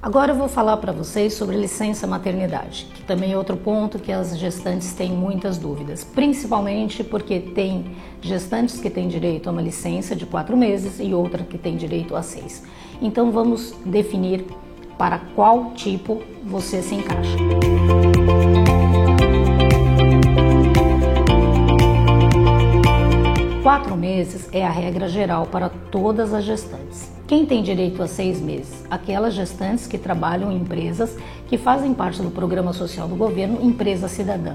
Agora eu vou falar para vocês sobre licença maternidade, que também é outro ponto que as gestantes têm muitas dúvidas, principalmente porque tem gestantes que têm direito a uma licença de 4 meses e outra que tem direito a 6. Então vamos definir para qual tipo você se encaixa. 4 meses é a regra geral para todas as gestantes. Quem tem direito a 6 meses? Aquelas gestantes que trabalham em empresas que fazem parte do programa social do governo Empresa Cidadã.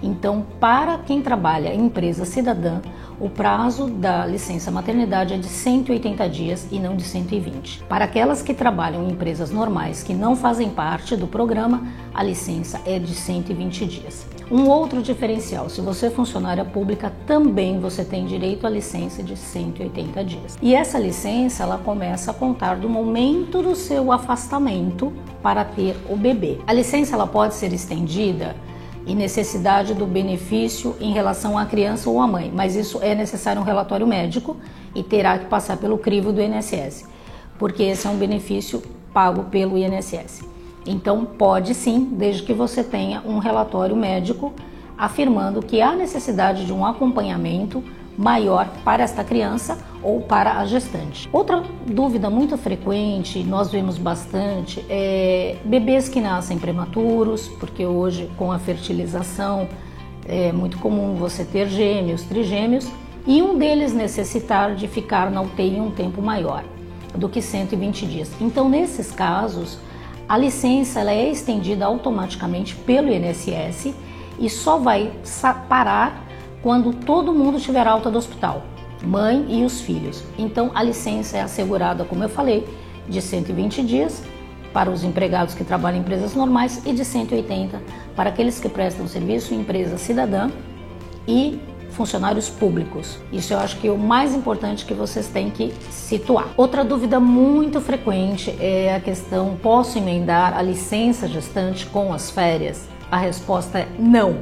Então, para quem trabalha em empresa cidadã, o prazo da licença maternidade é de 180 dias e não de 120. Para aquelas que trabalham em empresas normais que não fazem parte do programa, a licença é de 120 dias. Um outro diferencial, se você é funcionária pública, também você tem direito à licença de 180 dias. E essa licença, ela começa a contar do momento do seu afastamento para ter o bebê. A licença, ela pode ser estendida e necessidade do benefício em relação à criança ou à mãe, mas isso é necessário um relatório médico e terá que passar pelo crivo do INSS, porque esse é um benefício pago pelo INSS. Então pode sim, desde que você tenha um relatório médico afirmando que há necessidade de um acompanhamento maior para esta criança ou para a gestante. Outra dúvida muito frequente, nós vemos bastante, é bebês que nascem prematuros, porque hoje com a fertilização é muito comum você ter gêmeos, trigêmeos, e um deles necessitar de ficar na UTI um tempo maior do que 120 dias. Então, nesses casos, a licença ela é estendida automaticamente pelo INSS e só vai parar quando todo mundo tiver alta do hospital, mãe e os filhos. Então a licença é assegurada, como eu falei, de 120 dias para os empregados que trabalham em empresas normais e de 180 para aqueles que prestam serviço em empresa cidadã e funcionários públicos. Isso eu acho que é o mais importante que vocês têm que situar. Outra dúvida muito frequente é a questão: posso emendar a licença gestante com as férias? A resposta é não.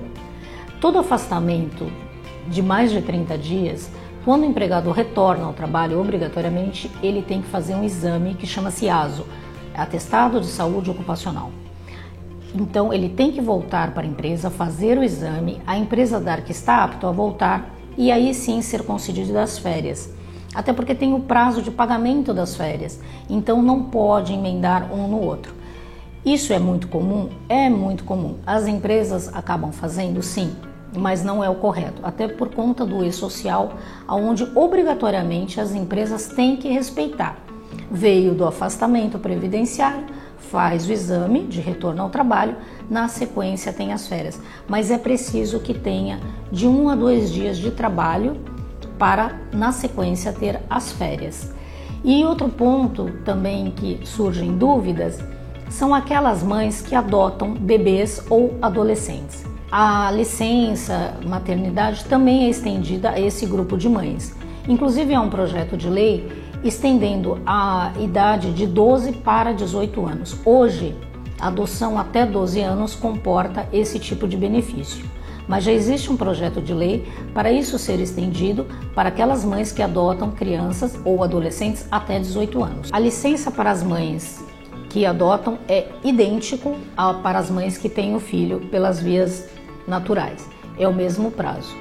Todo afastamento de mais de 30 dias, quando o empregado retorna ao trabalho, obrigatoriamente ele tem que fazer um exame que chama-se ASO, Atestado de Saúde Ocupacional. Então ele tem que voltar para a empresa, fazer o exame, a empresa dar que está apto a voltar e aí sim ser concedido das férias. Até porque tem o prazo de pagamento das férias, então não pode emendar um no outro. Isso é muito comum? É muito comum. As empresas acabam fazendo sim, mas não é o correto, até por conta do e-social, onde obrigatoriamente as empresas têm que respeitar. Veio do afastamento previdenciário, faz o exame de retorno ao trabalho, na sequência tem as férias, mas é preciso que tenha de 1 a 2 dias de trabalho para na sequência ter as férias. E outro ponto também que surgem dúvidas são aquelas mães que adotam bebês ou adolescentes. A licença maternidade também é estendida a esse grupo de mães. Inclusive há um projeto de lei estendendo a idade de 12 para 18 anos. Hoje, a adoção até 12 anos comporta esse tipo de benefício. Mas já existe um projeto de lei para isso ser estendido para aquelas mães que adotam crianças ou adolescentes até 18 anos. A licença para as mães que adotam é idêntico para as mães que têm o filho pelas vias naturais. É o mesmo prazo.